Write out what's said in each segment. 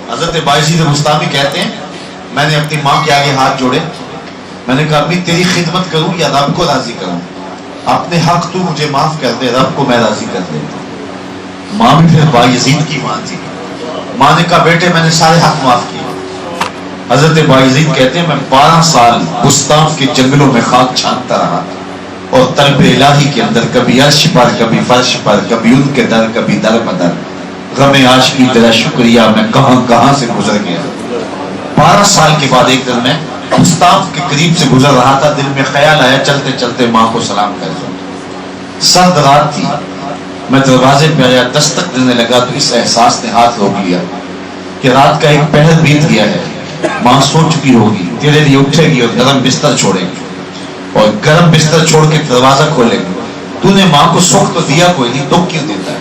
حضرت بایزید بستامی کہتے ہیں میں نے اپنی ماں کے آگے ہاتھ جوڑے، میں نے کہا امی تیری خدمت کروں یا رب کو راضی کروں؟ اپنے حق تو مجھے معاف کر دے، رب کو میں راضی کر دیتا ہوں۔ ماں بھی پھر بایزید کی ماں تھی، ماں نے کہا بیٹے میں نے سارے حق معاف کیے۔ حضرت بایزید کہتے ہیں میں 12 سال بستان کے جنگلوں میں خاک چھانتا رہا اور طلب الہی کے اندر کبھی عرش پر کبھی فرش پر، کبھی ان کے در کبھی در بدر، غم عاشقی تیرا شکریہ میں کہاں کہاں سے گزر گیا۔ 12 سال کے بعد ایک دن میں بستان کے قریب سے گزر رہا تھا، دل میں خیال آیا چلتے چلتے ماں کو سلام کر دوں۔ سرد رات تھی، میں دروازے پہ آیا، دستک دینے لگا تو اس احساس نے ہاتھ روک لیا کہ رات کا ایک پہر بیت گیا ہے، ماں سو چکی ہوگی، تیرے لیے اٹھے گی اور گرم بستر چھوڑے گی، اور گرم بستر چھوڑ کے دروازہ کھولے گی۔ تو نے ماں کو سکھ تو دیا کوئی نہیں، دکھ کیوں دیتا ہے؟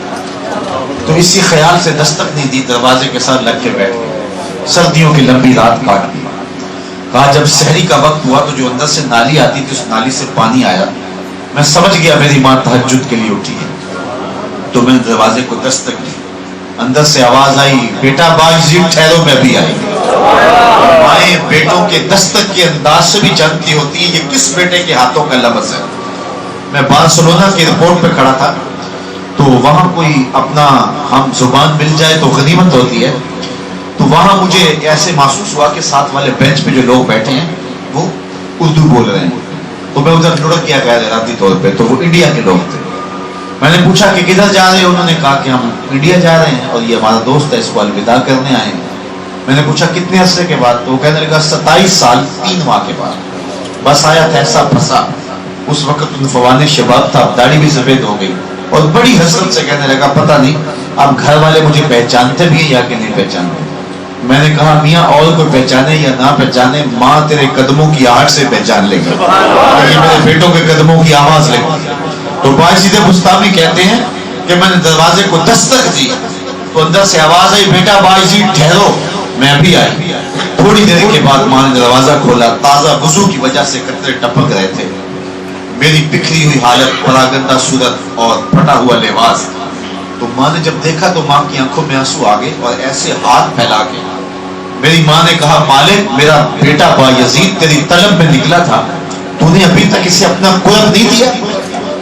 تو اسی خیال سے دستک نہیں دی، دروازے کے ساتھ لگ کے بیٹھ گئے، سردیوں کی لمبی رات کاٹ دی۔ کہا جب سحری کا وقت ہوا تو جو اندر سے نالی آتی تھی اس نالی سے پانی آیا، میں سمجھ گیا میری ماں تہجد کے لیے اٹھی ہے، تو میں نے دروازے کو دستک دی، اندر سے آواز آئی بیٹا بایزید ٹھہرو میں بھی آئی۔ مائیں بیٹوں کے دستک کے انداز سے بھی جانتی ہوتی ہے یہ کس بیٹے کے ہاتھوں کا لفظ ہے۔ میں بارسلونا کے ایئرپورٹ پہ کھڑا تھا تو وہاں کوئی اپنا ہم زبان مل جائے تو غنیمت ہوتی ہے، تو وہاں مجھے ایسے محسوس ہوا کہ ساتھ والے بینچ پہ جو لوگ بیٹھے ہیں وہ اردو بول رہے ہیں، تو میں ادھر لڑک گیا غیر ارادی طور پہ، تو وہ انڈیا کے لوگ تھے۔ میں نے پوچھا کہ کدھر جا رہے ہیں؟ انہوں نے کہا کہ ہم انڈیا جا رہے ہیں اور یہ ہمارا دوست ہے، اس کو الوداع کرنے آئے ہیں۔ میں نے پوچھا کتنے عرصے کے بعد؟ تو وہ کہنے لگا 27 سال 3 ماہ کے بعد۔ بس آیا تھا ایسا پھنسا، اس وقت عنفوان شباب تھا، داڑھی بھی سفید ہو گئی، اور بڑی حسرت سے کہنے لگا پتہ نہیں اب گھر والے مجھے پہچانتے بھی ہیں یا کہ نہیں پہچانتے۔ میں نے کہا میاں اور کوئی پہچانے یا نہ پہچانے، ماں تیرے قدموں کی آہٹ سے پہچان لے گی، یہ میرے بیٹوں کے قدموں کی آواز لگتی ہے۔ تو بایزید بستامی کہتے ہیں کہ میں نے دروازے کو دستک دی تو اندر سے آواز آئی بیٹا بایزید ٹھہرو میں بھی آئی۔ تھوڑی دیر کے بعد ماں نے دروازہ کھولا، تازہ وضو کی وجہ سے قطرے ٹپک رہے تھے، میری بکھری ہوئی حالت، پراگندہ صورت اور پھٹا ہوا لباس۔ تو ماں نے جب دیکھا تو ماں کی آنکھوں میں آنسو آ گئے اور ایسے ہاتھ پھیلا کے میری ماں نے کہا مالک میرا بیٹا بایزید تیری طلب میں نکلا تھا، تو نے ابھی تک اسے اپنا قرب نہیں دیا۔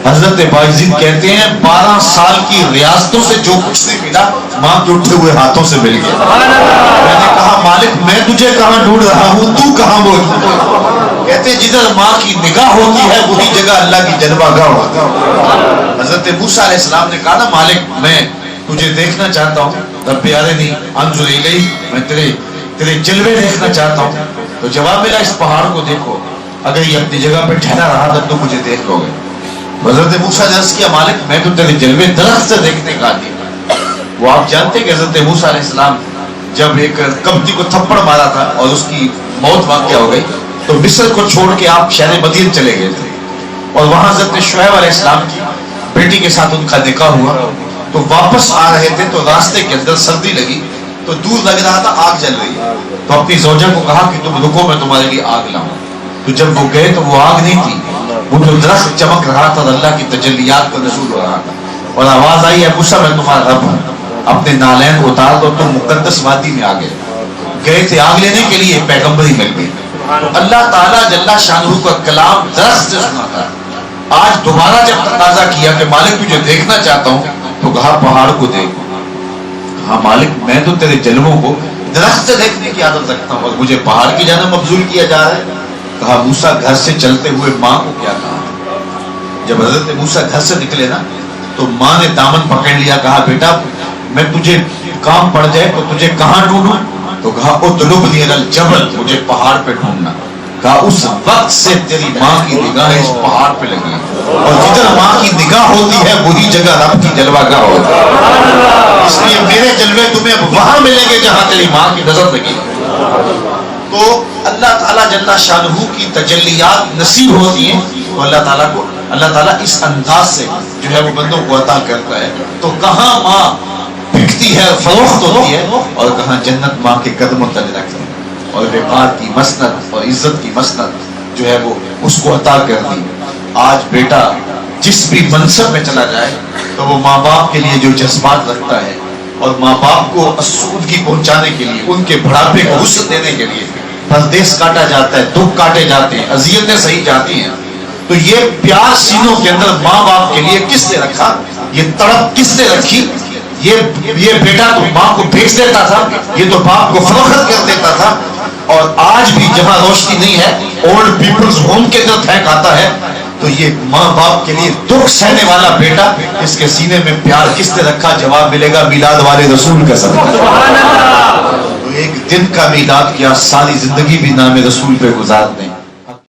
حضرت بایزید کہتے ہیں 12 سال کی ریاستوں سے جو کچھ نہیں ملا ماں کے اٹھے ہوئے ہاتھوں سے مل گیا۔ میں نے کہا مالک میں تجھے کہاں ڈھونڈ رہا ہوں، تو کہاں موجود ہے؟ کہتے ہیں جدھر ماں کی نگاہ ہوتی ہے وہی جگہ اللہ کی جلوہ گاہ ہوتا ہے۔ حضرت موسیٰ علیہ السلام نے کہا نا مالک میں تجھے دیکھنا چاہتا ہوں، رب ارنی انظر الیک، میں تیرے جلوے دیکھنا چاہتا ہوں۔ تو جواب ملا اس پہاڑ کو دیکھو، اگر یہ اپنی جگہ پہ ٹھہرا رہا تھا تو مجھے دیکھ لو گے۔ حضرت موسیٰ نے عرض کیا مالک میں تو تیرے جلوے درخت سے دیکھنے کا آدمی۔ وہ آپ جانتے کہ حضرت موسیٰ علیہ السلام جب ایک کبتی کو تھپڑ مارا تھا اور اس کی موت واقع ہو گئی تو مصر کو چھوڑ کے آپ شہر مدین چلے گئے تھے، اور وہاں حضرت شعیب علیہ السلام کی بیٹی کے ساتھ ان کا نکاح ہوا۔ تو واپس آ رہے تھے تو راستے کے اندر سردی لگی تو دور لگ رہا تھا آگ جل رہی ہے، تو اپنی زوجہ کو کہا کہ تم رکو میں تمہارے لیے آگ لاؤں۔ تو جب وہ گئے تو وہ آگ نہیں تھی، وہ جو درخت چمک رہا تھا اللہ کی تجلیات کا نزول ہو رہا تھا، اور آواز آئی اے موسیٰ میں تمہارا رب ہوں، اپنے نالین اتار دو، تم مقدس وادی میں آ گئے تھے آگ لینے کے لیے، پیغمبری مل گئی۔ تو اللہ تعالیٰ جل شانہ کا کلام درخت سے سنا تھا، آج دوبارہ جب تقاضا کیا کہ مالک تجھے دیکھنا چاہتا ہوں تو کہا پہاڑ کو دیکھ۔ کہا مالک میں تو تیرے جلووں کو درخت سے دیکھنے کی عادت رکھتا ہوں اور مجھے پہاڑ کی جانب مبذول کیا جا رہا ہے۔ کہا موسیٰ گھر سے چلتے ہوئے ماں کو کیا کہا؟ جب حضرت موسیٰ گھر سے نکلے نا تو ماں نے دامن پکڑ لیا، کہا بیٹا میں تجھے کام پڑ جائے تو تجھے کہاں ڈھونڈوں؟ تو کہا اطلبنی علی الجبل، مجھے پہاڑ پہ ڈھونڈنا۔ کہا اس وقت سے تیری ماں کی نگاہ اس پہاڑ پہ لگی، اور جدھر ماں کی نگاہ ہوتی ہے وہی جگہ رب کی جلوہ گاہ ہوتی ہے۔ اس لیے میرے جلوے تمہیں وہاں ملیں گے جہاں تیری ماں کی نظر لگی۔ تو اللہ تعالیٰ جل شانہ کی تجلیات نصیب ہوتی ہیں تو اللہ تعالیٰ اس انداز سے جو ہے وہ بندوں کو عطا کرتا ہے۔ تو کہاں ماں بکتی ہے، فروخت ہوتی ہے، اور کہاں جنت ماں کے قدموں تلے رکھتی ہے، اور وقار کی مسند اور عزت کی مسند جو ہے وہ اس کو عطا کرتی۔ آج بیٹا جس بھی منصب میں چلا جائے تو وہ ماں باپ کے لیے جو جذبات رکھتا ہے، اور ماں باپ کو آسودگی پہنچانے کے لیے، ان کے بڑھاپے کو وسعت دینے کے لیے پردیس کاٹا جاتا ہے، دکھ کاٹے جاتے ہیں، اذیتیں سہی جاتی ہیں، تو یہ پیار سینوں کے اندر ماں باپ کے لیے کس نے رکھا؟ یہ تڑپ کس نے رکھی؟ یہ بیٹا تو ماں کو بیچ دیتا تھا، یہ تو باپ کو فروخت کر دیتا تھا، اور آج بھی جہاں روشنی نہیں ہے اولڈ پیپلز ہوم کے اندر پھینک آتا ہے، تو یہ ماں باپ کے لیے دکھ سہنے والا بیٹا، اس کے سینے میں پیار کس نے رکھا؟ جواب ملے گا میلاد والے رسول کا صدقہ۔ تو ایک دن کا میلاد کیا، ساری زندگی بھی نام رسول پہ گزار دیں۔